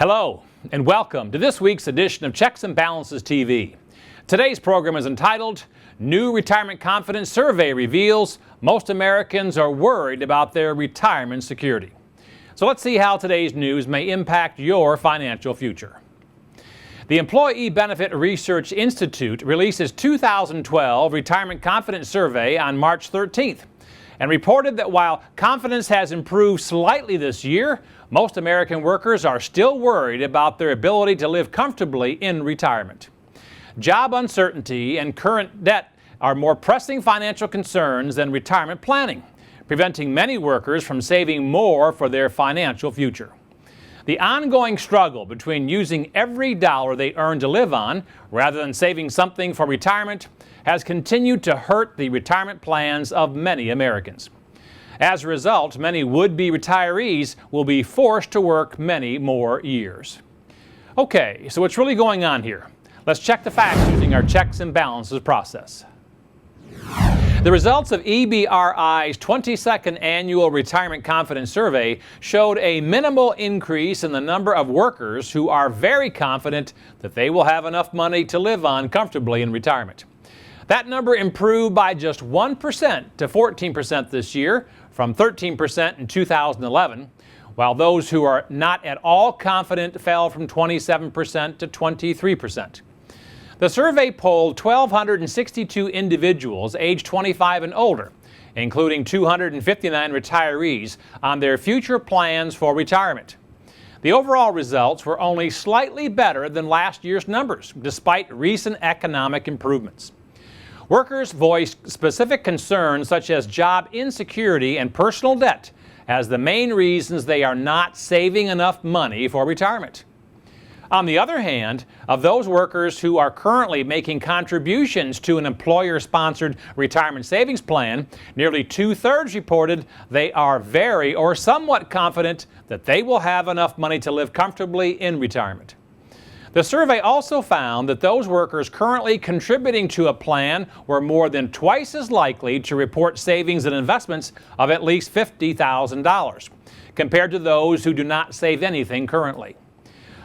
Hello, and welcome to this week's edition of Checks and Balances TV. Today's program is entitled, New Retirement Confidence Survey Reveals Most Americans Are Worried About Their Retirement Security. So let's see how today's news may impact your financial future. The Employee Benefit Research Institute released its 2012 Retirement Confidence Survey on March 13th and reported that while confidence has improved slightly this year, most American workers are still worried about their ability to live comfortably in retirement. Job uncertainty and current debt are more pressing financial concerns than retirement planning, preventing many workers from saving more for their financial future. The ongoing struggle between using every dollar they earn to live on rather than saving something for retirement has continued to hurt the retirement plans of many Americans. As a result, many would-be retirees will be forced to work many more years. Okay, so what's really going on here? Let's check the facts using our checks and balances process. The results of EBRI's 22nd Annual Retirement Confidence Survey showed a minimal increase in the number of workers who are very confident that they will have enough money to live on comfortably in retirement. That number improved by just 1% to 14% this year, from 13% in 2011, while those who are not at all confident fell from 27% to 23%. The survey polled 1,262 individuals aged 25 and older, including 259 retirees, on their future plans for retirement. The overall results were only slightly better than last year's numbers, despite recent economic improvements. Workers voiced specific concerns such as job insecurity and personal debt as the main reasons they are not saving enough money for retirement. On the other hand, of those workers who are currently making contributions to an employer-sponsored retirement savings plan, nearly two-thirds reported they are very or somewhat confident that they will have enough money to live comfortably in retirement. The survey also found that those workers currently contributing to a plan were more than twice as likely to report savings and investments of at least $50,000, compared to those who do not save anything currently.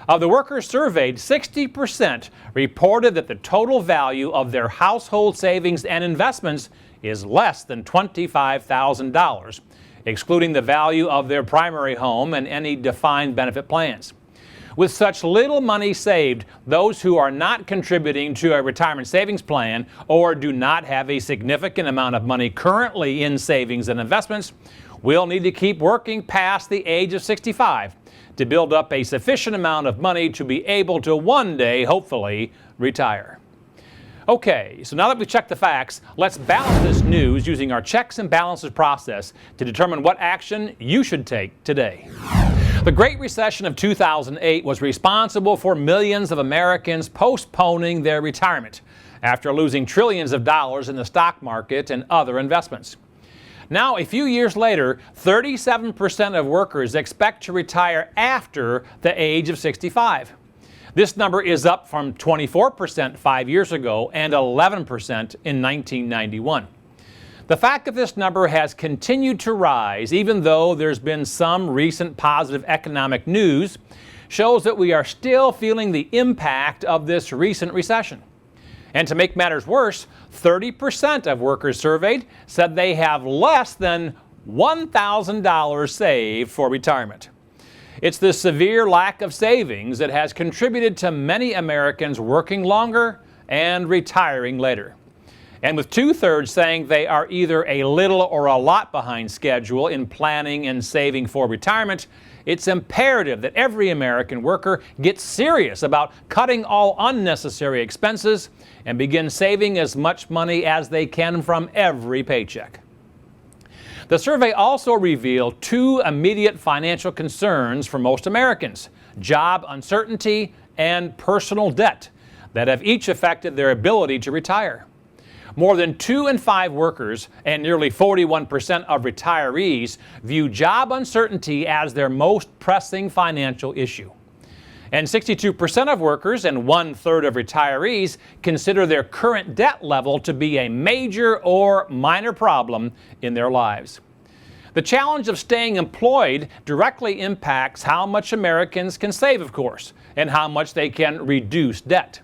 Of the workers surveyed, 60% reported that the total value of their household savings and investments is less than $25,000, excluding the value of their primary home and any defined benefit plans. With such little money saved, those who are not contributing to a retirement savings plan or do not have a significant amount of money currently in savings and investments will need to keep working past the age of 65 to build up a sufficient amount of money to be able to one day, hopefully, retire. Okay, so now that we've checked the facts, let's balance this news using our checks and balances process to determine what action you should take today. The Great Recession of 2008 was responsible for millions of Americans postponing their retirement after losing trillions of dollars in the stock market and other investments. Now, a few years later, 37% of workers expect to retire after the age of 65. This number is up from 24% 5 years ago and 11% in 1991. The fact that this number has continued to rise, even though there's been some recent positive economic news, shows that we are still feeling the impact of this recent recession. And to make matters worse, 30% of workers surveyed said they have less than $1,000 saved for retirement. It's this severe lack of savings that has contributed to many Americans working longer and retiring later. And with two-thirds saying they are either a little or a lot behind schedule in planning and saving for retirement, it's imperative that every American worker gets serious about cutting all unnecessary expenses and begin saving as much money as they can from every paycheck. The survey also revealed two immediate financial concerns for most Americans: job uncertainty and personal debt, that have each affected their ability to retire. More than 2 in 5 workers and nearly 41% of retirees view job uncertainty as their most pressing financial issue. And 62% of workers and 1/3 of retirees consider their current debt level to be a major or minor problem in their lives. The challenge of staying employed directly impacts how much Americans can save, of course, and how much they can reduce debt.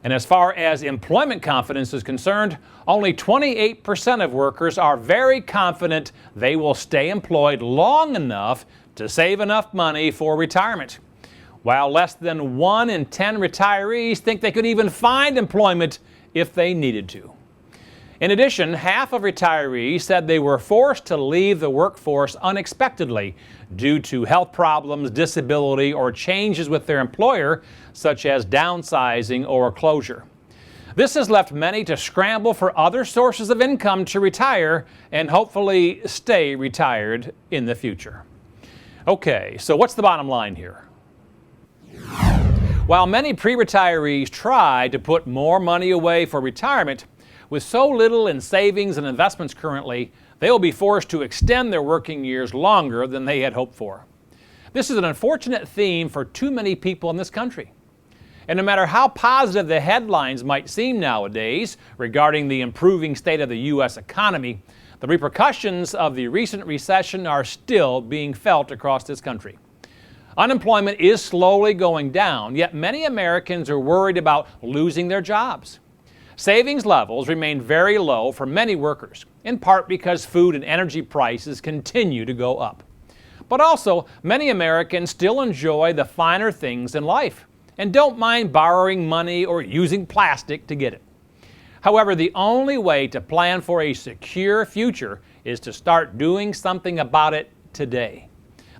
And as far as employment confidence is concerned, only 28% of workers are very confident they will stay employed long enough to save enough money for retirement, while less than 1 in 10 retirees think they could even find employment if they needed to. In addition, half of retirees said they were forced to leave the workforce unexpectedly due to health problems, disability, or changes with their employer, such as downsizing or closure. This has left many to scramble for other sources of income to retire and hopefully stay retired in the future. Okay, so what's the bottom line here? While many pre-retirees try to put more money away for retirement, with so little in savings and investments currently, they will be forced to extend their working years longer than they had hoped for. This is an unfortunate theme for too many people in this country. And no matter how positive the headlines might seem nowadays regarding the improving state of the U.S. economy, the repercussions of the recent recession are still being felt across this country. Unemployment is slowly going down, yet many Americans are worried about losing their jobs. Savings levels remain very low for many workers, in part because food and energy prices continue to go up. But also, many Americans still enjoy the finer things in life and don't mind borrowing money or using plastic to get it. However, the only way to plan for a secure future is to start doing something about it today.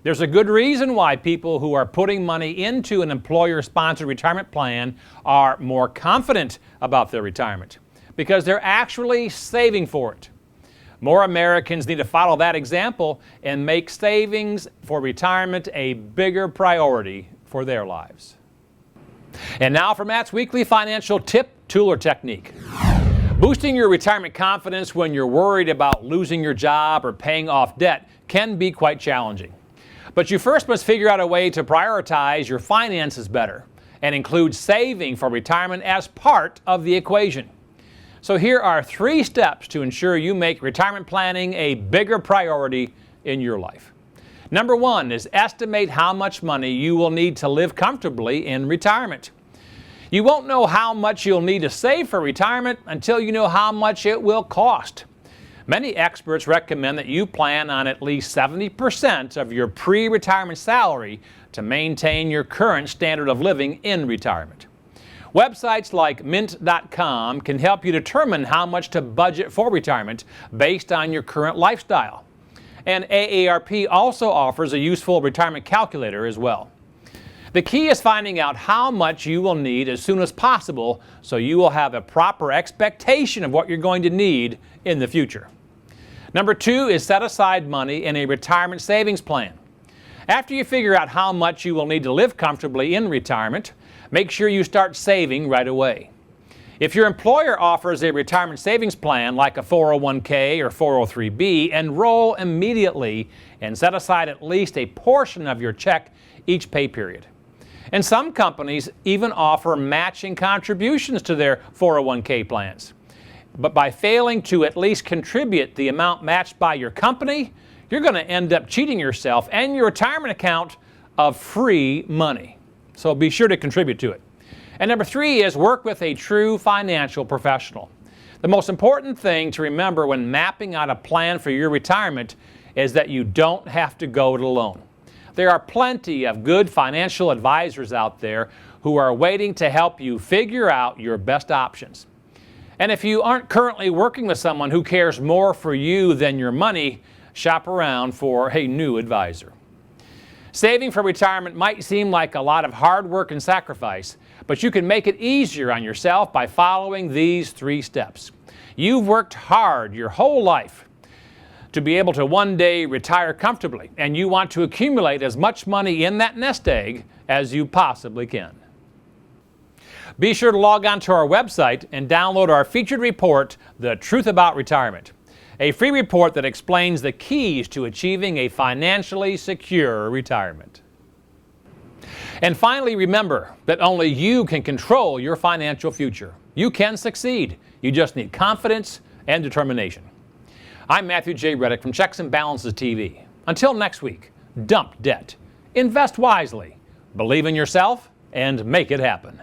There's a good reason why people who are putting money into an employer-sponsored retirement plan are more confident about their retirement, because they're actually saving for it. More Americans need to follow that example and make savings for retirement a bigger priority for their lives. And now for Matt's weekly financial tip, tool, or technique. Boosting your retirement confidence when you're worried about losing your job or paying off debt can be quite challenging. But you first must figure out a way to prioritize your finances better and include saving for retirement as part of the equation. So here are 3 steps to ensure you make retirement planning a bigger priority in your life. Number 1 is estimate how much money you will need to live comfortably in retirement. You won't know how much you'll need to save for retirement until you know how much it will cost. Many experts recommend that you plan on at least 70% of your pre-retirement salary to maintain your current standard of living in retirement. Websites like Mint.com can help you determine how much to budget for retirement based on your current lifestyle. And AARP also offers a useful retirement calculator as well. The key is finding out how much you will need as soon as possible so you will have a proper expectation of what you're going to need in the future. Number 2 is set aside money in a retirement savings plan. After you figure out how much you will need to live comfortably in retirement, make sure you start saving right away. If your employer offers a retirement savings plan like a 401k or 403b, enroll immediately and set aside at least a portion of your check each pay period. And some companies even offer matching contributions to their 401k plans. But by failing to at least contribute the amount matched by your company, you're going to end up cheating yourself and your retirement account of free money. So be sure to contribute to it. And number 3 is work with a true financial professional. The most important thing to remember when mapping out a plan for your retirement is that you don't have to go it alone. There are plenty of good financial advisors out there who are waiting to help you figure out your best options. And if you aren't currently working with someone who cares more for you than your money, shop around for a new advisor. Saving for retirement might seem like a lot of hard work and sacrifice, but you can make it easier on yourself by following these 3 steps. You've worked hard your whole life to be able to one day retire comfortably, and you want to accumulate as much money in that nest egg as you possibly can. Be sure to log on to our website and download our featured report, The Truth About Retirement, a free report that explains the keys to achieving a financially secure retirement. And finally, remember that only you can control your financial future. You can succeed. You just need confidence and determination. I'm Matthew J. Reddick from Checks and Balances TV. Until next week, dump debt, invest wisely, believe in yourself, and make it happen.